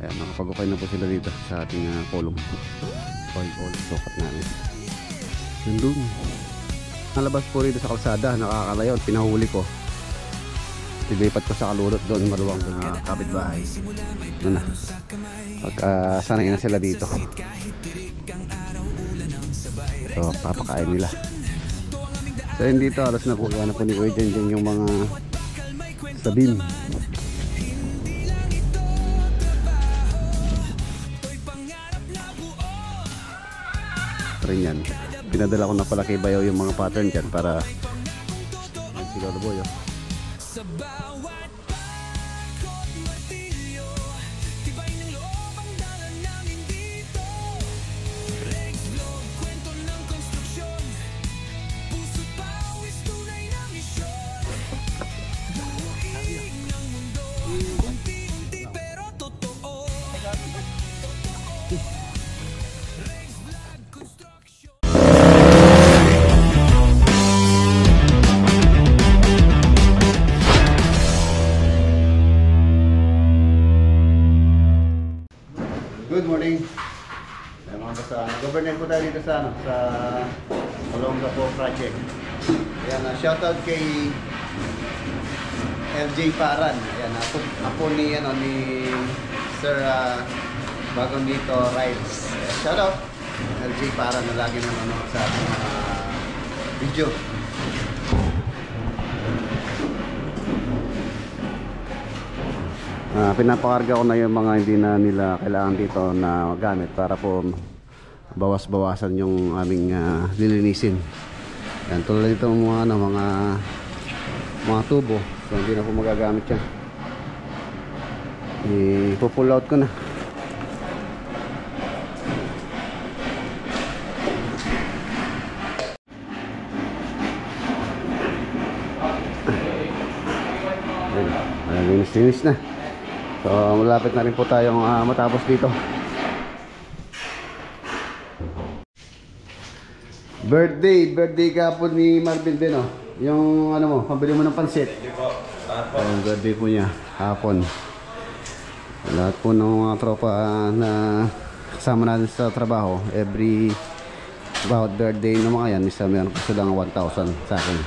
Ayan, nakapag-okay na po sila dito sa ating column. Oil sukat namin. Nandun. Nalabas po rito sa kalsada, nakakalayo, pinahuli ko. Tilipat ko sa kalulot doon, maluwang doon mga kapitbahay. Doon na. Sanay na sila dito. So, papakain nila. So, yun dito, alas na po. Yan na po ni Kuya dyan yung mga sabin. Rin yan. Pinadala ko na pala kay Bayaw yung mga pattern dyan para sigaw na boy. Good morning. Government po tayo dito sa Olonga po project. Ayan, shoutout kay LJ Paran. Ayan, apo ni Sir Bagong dito Rides. Shoutout LJ Paran na lagi nanonood sa ating video. Pinapakarga ko na yung mga hindi na nila kailangan dito na gamit para po bawas-bawasan yung aming lilinisin. Yan, tulad dito mga tubo. So hindi na po magagamit yan. I-pull out ko na. Yan, linis na. So malapit na rin po tayong matapos dito. Birthday ka po ni Marvin Beno. Yung ano mo, pambili mo ng pansit. Yung birthday po niya hapon. Lahat po ng mga tropa na kasama natin sa trabaho, every bawat birthday ng mga yan, isa meron po silang 1,000 sa akin.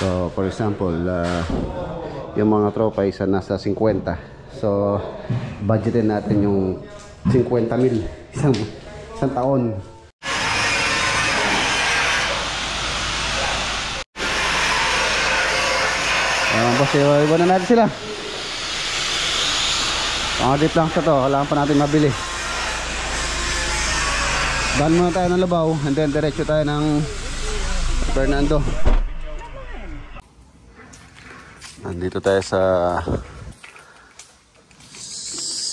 So for example, yung mga tropa isa nasa 50. So, budgetin natin yung 50,000 isang taon. Boss, iwan na natin sila. Pangadip lang sa to, kailangan pa natin mabili. Daan muna tayo ng Labaw, and then diretso tayo ng Fernando. Nandito tayo sa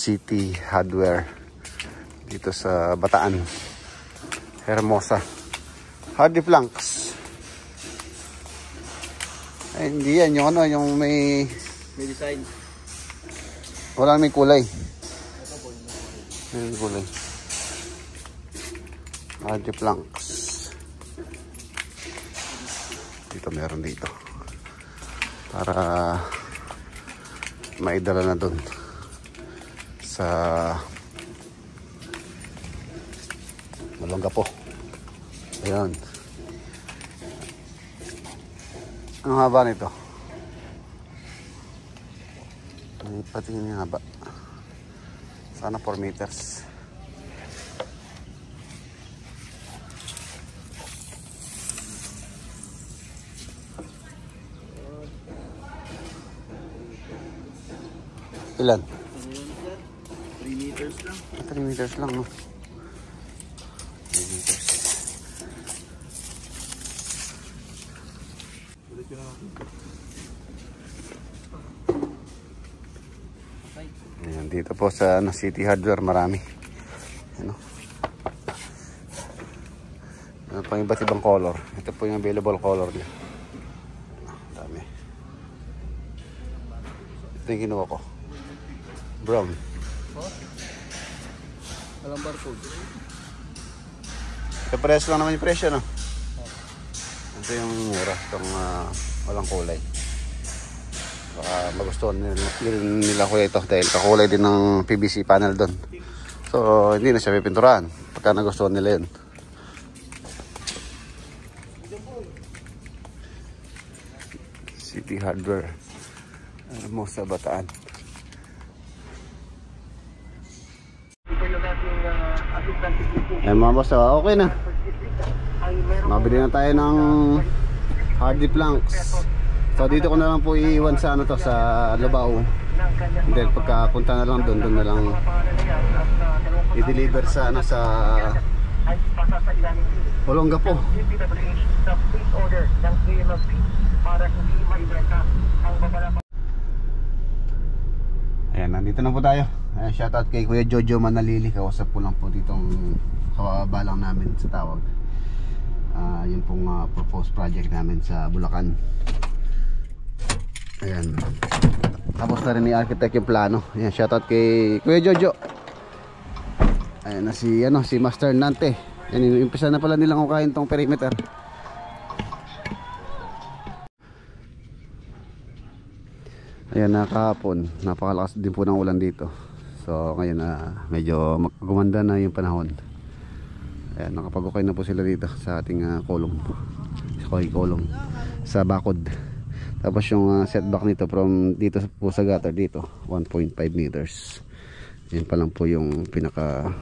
City Hardware dito sa Bataan, Hermosa. Hardy Planks. Ay, hindi yan yung ano, yung may design. Wala may kulay. May kulay. Hardy Planks. Dito meron dito. Para maidala na doon sa Olonga po. Ayan. Ang haba nito. Patingin yung haba. Sana 4 meters. Ilan? 3 meters lang, no? 3 meters. Ayan, dito po sa City Hardware marami. Ano? Ano pang iba't ibang color. Ito po yung available color niya. Dami. Ito yung kinuha ko. Brown. Walang barcode. Kapares lang naman yung presyo, no? Ito yung mura. Itong walang kulay. Baka magustuhan nila kuya ito dahil kakulay din ng PVC panel doon. So hindi na siya pipinturahan pagka nagustuhan nila yun. City Hardware mo sa Bataan. Ayan mga boss, okay na. Mabili na tayo ng hardy planks. So dito ko na lang po iiwan sa ano to, sa Lubao. Then pagkapunta na lang doon na lang i-deliver sa ano, sa Olongapo. Ayan, nandito na po tayo. Ayan, shoutout kay Kuya Jojo Manalili. Kausap ko lang po ditong kabalang namin sa tawag. Yun pong proposed project namin sa Bulacan. Ayan. Tapos na rin ni architect yung plano. Ayan, shoutout kay Kuya Jojo. Ayan na si, ano, si Master Nante. Ayan, umpisa na pala nilang kukain tong perimeter. Ayan na kahapon, napakalakas din po ng ulan dito. So ngayon medyo gumanda na yung panahon. Ayan, nakapag-okay na po sila dito sa ating kolong. Sa kolong sa bakod. Tapos yung setback nito from dito po sa gutter dito 1.5 meters. Yan pa lang po yung pinaka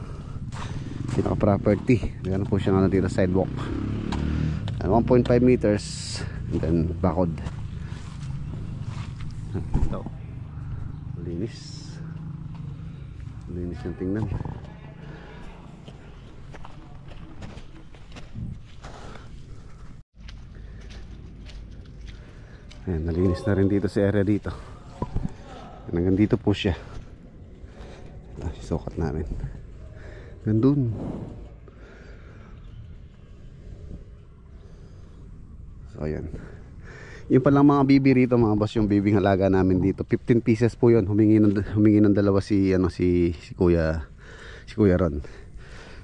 property. Yan po siya dito sidewalk. 1.5 meters and then bakod. Ito. Linis. Linis yung tingnan. Ayan, nalinis na rin dito sa area dito. Hanggang dito po siya. Sukat namin. Gandun. So ayan. Yung palang mga bibi rito mga boss, yung bibing halaga namin dito 15 pieces po yun. Humingi ng dalawa si Kuya Ron.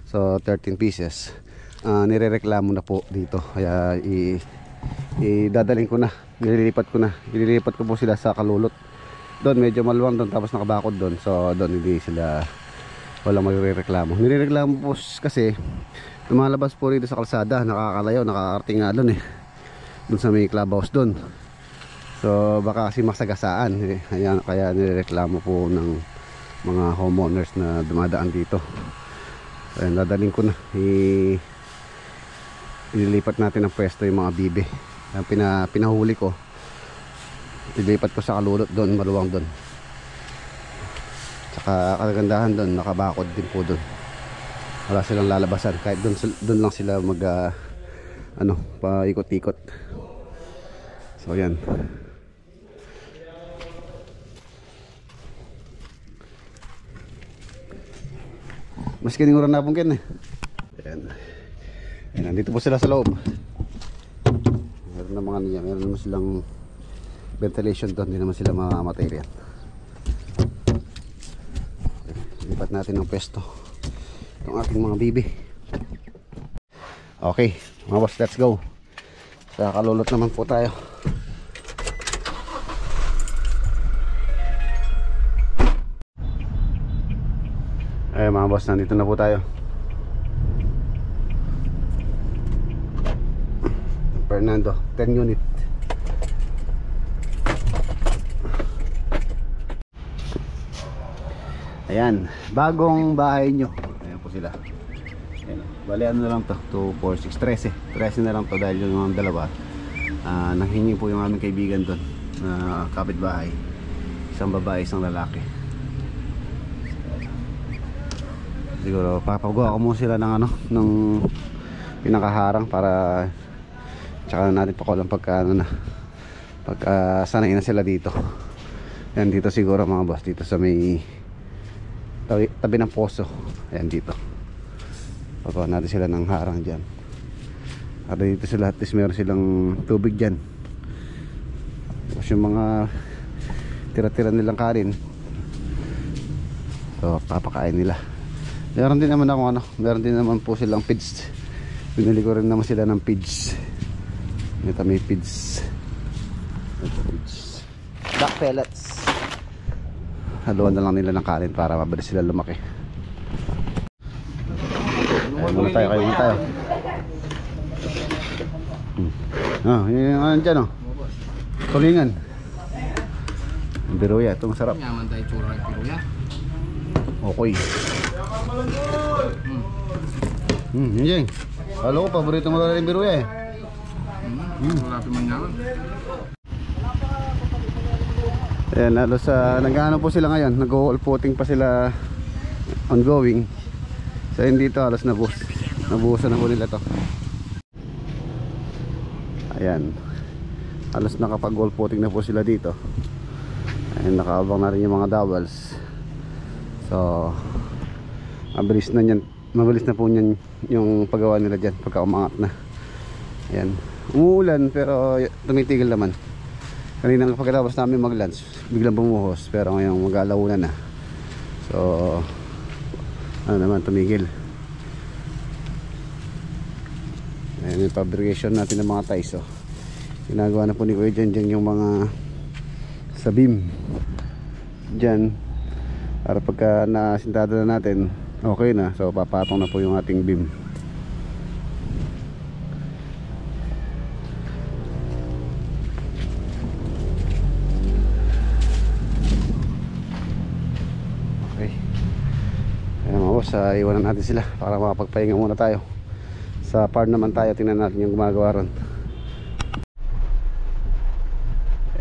So 13 pieces. Nirereklamo na po dito. Kaya idadaling ko na. Nililipat ko po sila sa Kalulot. Doon medyo maluwang doon, tapos nakabakod doon. So doon hindi sila, walang magrereklamo. Nirereklamo po kasi lumalabas po rito sa kalsada, nakakalayo, nakakarating nga doon doon sa may clubhouse doon. So baka kasi masagasaan. Kaya nirereklamo po ng mga homeowners na dumadaan dito. So ayan, dadaling ko na. Ililipat natin ng pwesto yung mga bibe. Pinahuli ko. Ilipat ko sa Kalulot doon, maluwang doon. Tsaka kagandahan doon, nakabakod din po doon. Wala silang lalabasan. Kahit doon lang sila paikot-ikot. So yan. Mas kiniguran na pong kin Ayan. Ayan, nandito po sila sa loob. Meron na mga niya. Meron naman silang ventilation doon. Hindi naman sila mamamatay riyan. Lipat natin ng pwesto itong ating mga bibi. Okay mga boss, let's go. Sa Kalulot naman po tayo. Ay mga boss, nandito na po tayo. Fernando 10 unit. Ayan, bagong bahay nyo. Ayan po sila. Ayan, bali ano na lang to, 2, 4, 6, 13 na lang to dahil yung mga dalawa nanghingi po yung aming kaibigan doon na kapitbahay, isang babae, isang lalaki. Siguro papagawa ko muna sila ng ng pinakaharang para tsaka natin pakulang pagka sanay na sila dito. Ayan, dito siguro mga boss, dito sa may tabi ng poso. Ayan dito pagawa natin sila ng harang dyan. At dito sila, at least meron silang tubig dyan. Tapos yung mga tira-tira nilang kanin, so papakain nila. Meron din naman ako meron din naman po silang feeds. Binili ko rin naman sila ng feeds. Ito may feeds. Ito feeds. duck pellets. Haluan na lang nila ng kanin para mabilis sila lumaki. Ayun muna tayo, kayo muna tayo. Yung ano dyan tulingan. Biruya, ito masarap. Nyaman tayo tsura ng biruya. Okay. Yun dyan. Halo ko, paborito mo talaga yung biruya eh. Malapit man nyaman. Ayan, halos nag-ano po sila ngayon. Nag-wall footing pa sila ongoing. So yun dito halos nabuhusan na po nila to. Ayan, halos nakapag-wall footing na po sila dito. Ayan, nakaabang na rin yung mga dowels. So mabilis na po niyan yung paggawa nila dyan pagka umangat na. Ayan, umuulan pero tumitigil naman. Kanina pagkatapos namin mag-lunch, biglang bumuhos, pero ngayong mag-alauna na. So ano naman, tumigil. Ayan yung fabrication natin ng mga ties. Ginagawa na po ni Kuya dyan yung mga sa beam dyan, para pagka nasintado na natin, okay na. So papatong na po yung ating beam. Iwanan natin sila para makapagpahinga muna tayo. Sa farm naman tayo, tingnan natin yung gumagawa ron.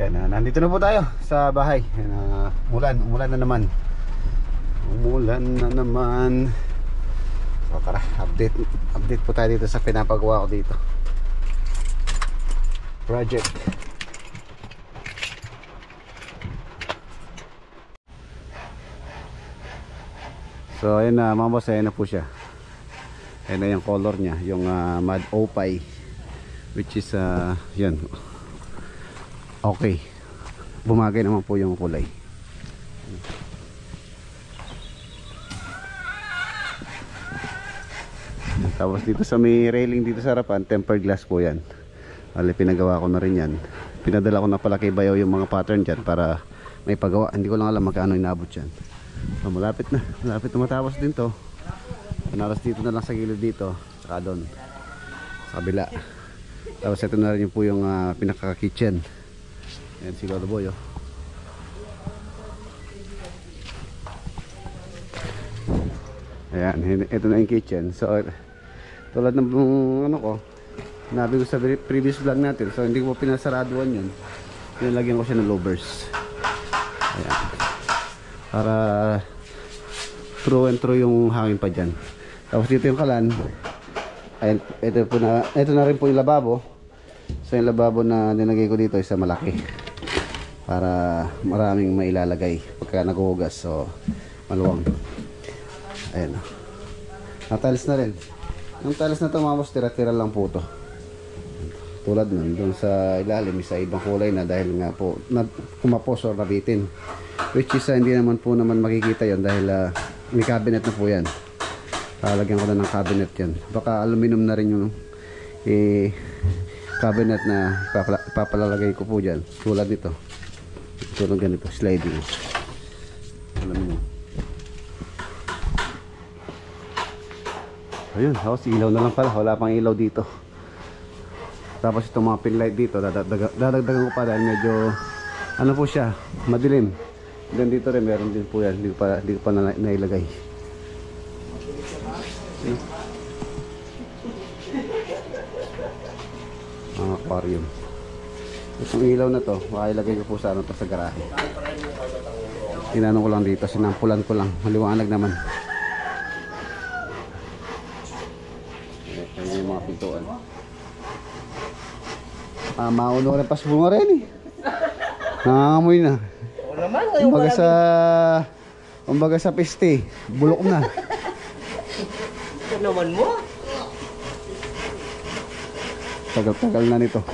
Ayan, nandito na po tayo sa bahay. Ayan, umulan na naman. So tara, update po tayo dito sa pinapagawa ko dito. Project. So ayun na mga boss, ayun na po siya. Ayun na yung color niya, yung Mad Opay, which is yun, okay, bumagay naman po yung kulay. Tapos dito sa may railing dito sa harapan, tempered glass po yan. Pinagawa ko na rin yan. Pinadala ko na pala kay Bayaw yung mga pattern dyan para may pagawa. Hindi ko lang alam magkano inabot yan. So, malapit na matapos din to. Panalas dito na lang sa gilid dito, saka doon sa kabila. Tapos ito na rin po yung pinaka kitchen. Ayan si Lolo Boy. Ayan, ito na yung kitchen. So tulad ng ano ko, nabi ko sa previous vlog natin, so hindi ko po pinasaraduan yun. Nilagyan ko siya ng louvers. Ayan, para through and through yung hangin pa dyan. Tapos dito yung kalan. Ayan, ito na rin po yung lababo. So yung lababo na nilagay ko dito isa malaki, para maraming mailalagay pagka naghuhugas. So maluwang. Ayan, natiles na rin. Yung tiles na ito mga boss, tira-tira lang po ito. Tulad nun, doon sa ilalim, sa ibang kulay na dahil nga po kumapos or nabitin. Which is hindi naman po makikita yon dahil may cabinet na po yan. Lalagyan ko na ng cabinet yan. Baka aluminum na rin yung cabinet na ipapalalagay ko po dyan. Tulad nito. Tulad ganito, sliding. Aluminum. Ayun, ilaw na lang pala. Wala pang ilaw dito. Tapos itong mga pin light dito, dadagdagan ko pa dahil medyo ano po siya, madilim. Then dito rin meron din po yan, hindi ko pa nailagay. Ang aquarium. Itong ilaw na to, makilagay ko po sa sa garahe. Tinanong ko lang dito, sinampulan ko lang, maliwanag naman. Ayan yung mga pintuan. Mauno rin pas bunga rin eh. Nangangamoy na. Oo naman, Kumbaga sa piste, bulok na. Ito naman mo. Tagal-tagal na nito.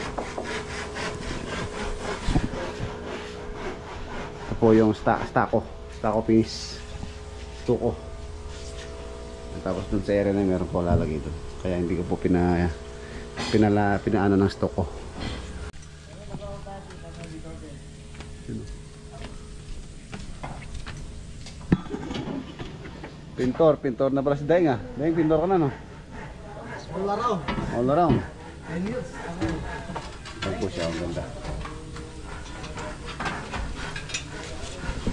Ito po yung stako finish. Stuko. Tapos dun sa area na meron po lalagay doon. Kaya hindi ko po pinaano ng stuko. Pintor na pala si Daing ah. Daing, pintor ka na no? All around. All around. 10 years. Ito po siya, ang ganda.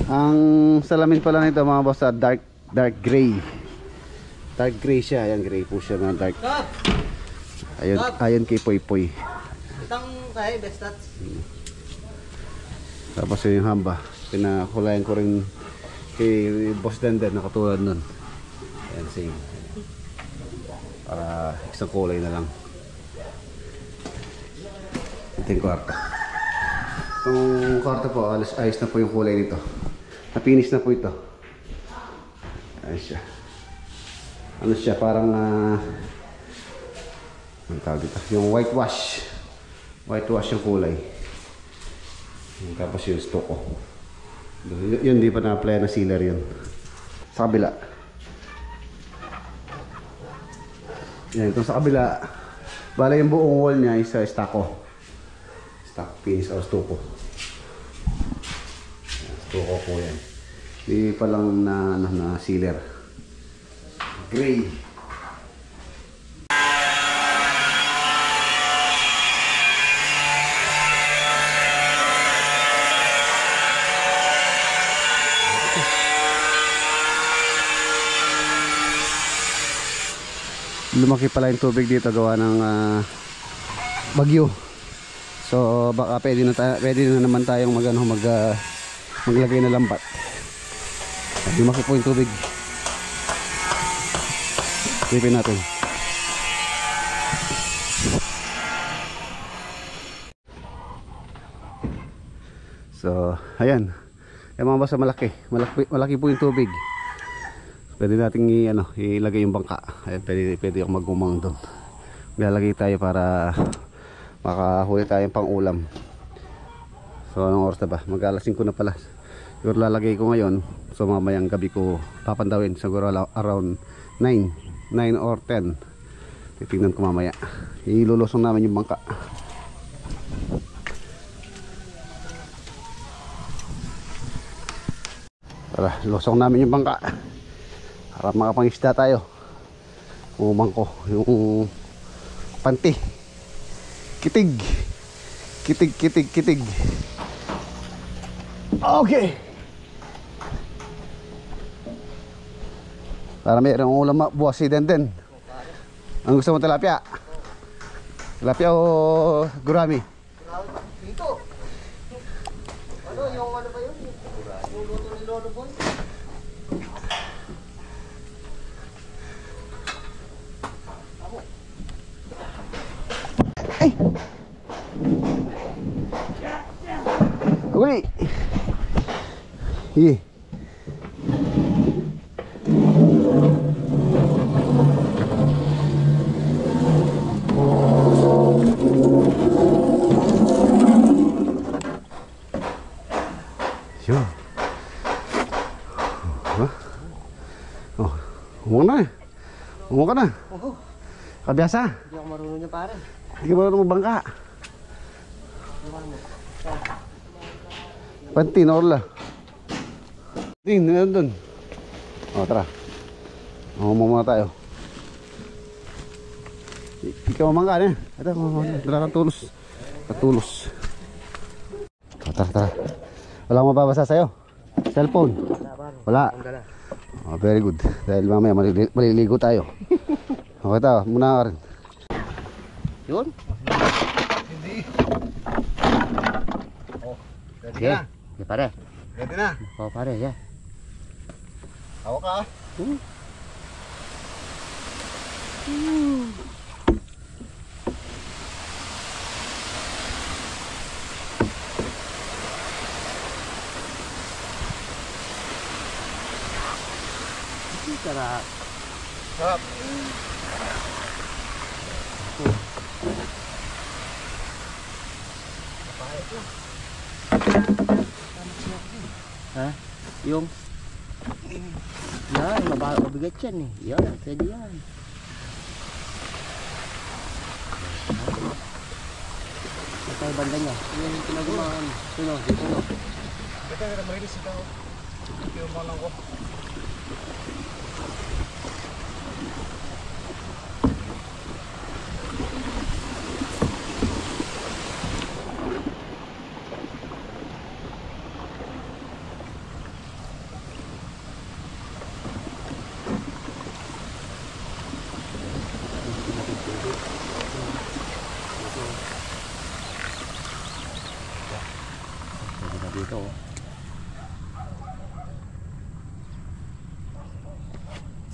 Ang salamin pala nito mga boss, dark gray. Dark gray siya, ayan, gray po siya na dark. Stop! Ayon kay Poy Poy. Itang kaya, best stats. Tapos yung hamba, pinakulayan ko rin kay Boss Dender na katulad nun. Ayan, same. Para isang kulay na lang. Ito yung kwarto. Itong kwarto po, ayos na po yung kulay nito. Napinis na po ito. Ayos siya. Ano siya, parang ang tawag dito, yung whitewash. Whitewash yung kulay. Tapos yung stucco. Yun, di pa na-apply na sealer yun. Sa kabila. Yan, itong sa kabila. Bala yung buong wall niya is stucco. Stucco finish or stucco. Stucco po yan. Di pa lang na sealer. Gray. Lumaki pala yung tubig dito gawa ng bagyo. So baka pwede na naman tayong maglagay na lambat. Lumaki po yung tubig. Tipin natin. So ayan. Yung mga basta malaki po yung tubig. Pwede nating ilagay yung bangka. Ayan, pwede akong magumang doon. Ilalagay tayo para makahuli tayong pang ulam. So anong oras na ba? Mag-alas 5 na pala. Siguro lalagay ko ngayon. So mamayang gabi ko papandawin. Siguro around 9 or 10. Titignan ko mamaya. Ilulusong namin yung bangka. Tara, lusong namin yung bangka. Para makapangisda tayo. Umang ko yung panti. Kitig. Kitig. Okay. Para mayroong ulam buwas si Denden. Ang gusto mo, tilapia? Tilapia o gurami? Dito. Yung ano ba yun? Yung luto ni Lolo Boy? Ay! Uli! Sige. Yun. Oh, umong na eh. Umong ka na. Oo. Kabiyasa. Hindi ako marunong niya pare. Hindi ka marunong magbangka. Panti na orla. Ting, nandun. O, tara. Umong muna tayo. Ikaw mamangka na. Ito, dala kang tulos. Katulos. O, tara. Wala akong mababasa sa'yo. Cellphone. Wala. Oh, very good. Dahil mamaya maliligo tayo. Okay tayo, muna ka rin. Yun? Hindi. Oh, ready Okay. na. Yeah, pare. Ready na. Oh, pare, yeah. Hawak ka. Sarap. Sarap. Ha? Yung? Yan, mabigat yan eh. Yan, pwede yan. Ito yung banda niya. Yan yung pinagamaan. Suno, dito no. Ito, marilis ito. Ito yung malang ko.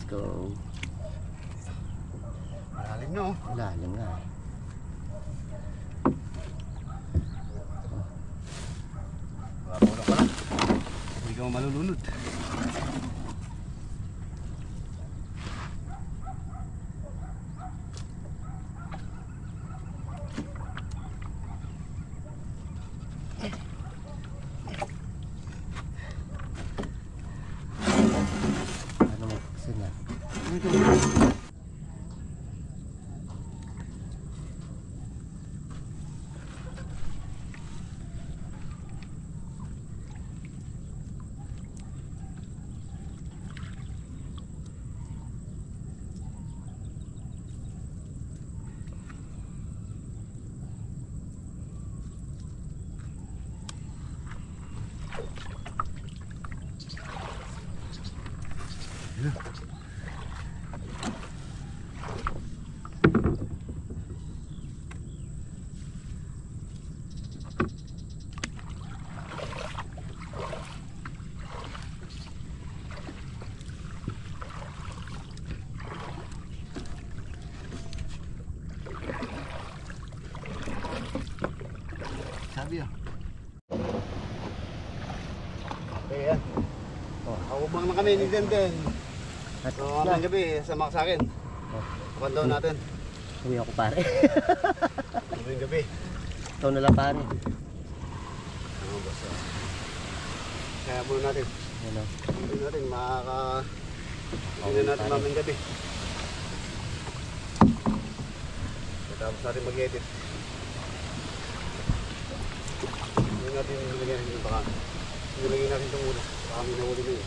go. Malalim na oh. Lalim nga. Wala pa lang. Hindi ka malulunod. Ano mo? Saan yan? Sabi ah. Okay yan. Oh. Awubang na kami ni Denden. At So mamayang gabi, sama ka sa akin. Kapandaw natin. Uwi ako pare. Mamayang gabi. Ikaw na lang pare. Ano ba sa... Kaya muna natin. Ano? Hindi natin hindi na natin mamayang gabi. Tapos natin mag-edit. Hindi natin nilagyan yung baka. Nilagyan natin itong ulo. Baka may nahuli na yun.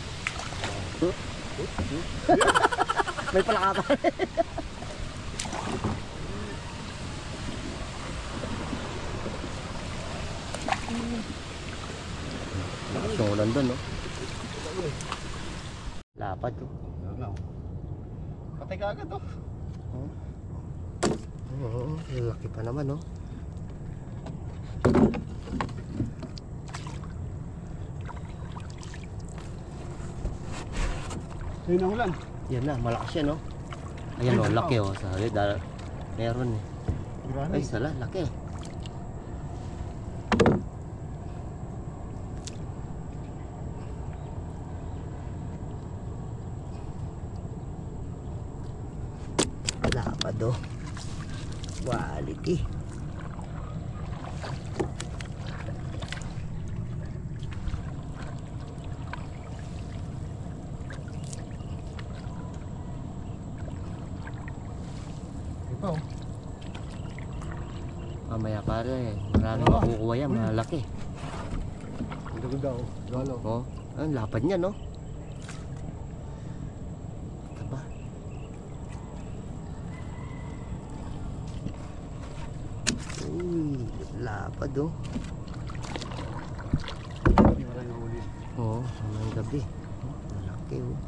May pala ka pare. Nakasungulan doon, no? Lapad, oh. Patay ka agad, oh. Oo, laki pa naman, no? Ayun ang ulan. Yan na, malakas yan, no? Ayan, oh, laki, oh. Sabi, meron, eh. Ay, sala, laki. Lapad, oh. Quality. Ito. Mamaya pare, maraming makukuha yan, malaki. Ang ganda, oh. Lalo. Oh, ang lapad niya, no? Taba. Uy, lapad, oh. Hindi wala yung huli. Oo, hanggang gabi. Malaki, oh.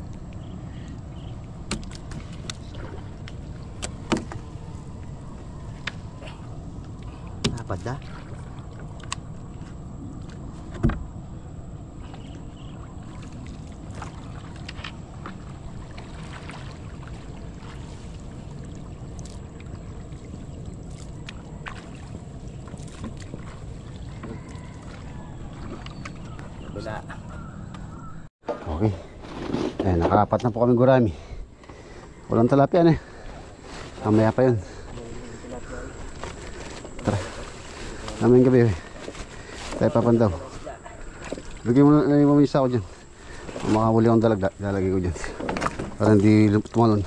Lapad na. Wala. Okay. Ayan, nakaapat na po kami gurami. Walang talapia na eh. Mamaya pa yun. Tara. Namin gabi eh. Tayo papandaw. Lagay mo isa ako dyan. Kung makahuli akong dalag, lalagay ko dyan. Para hindi tumalon.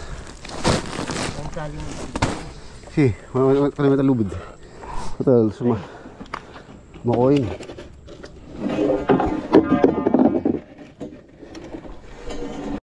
Si, wala talubid. Ito, makoin.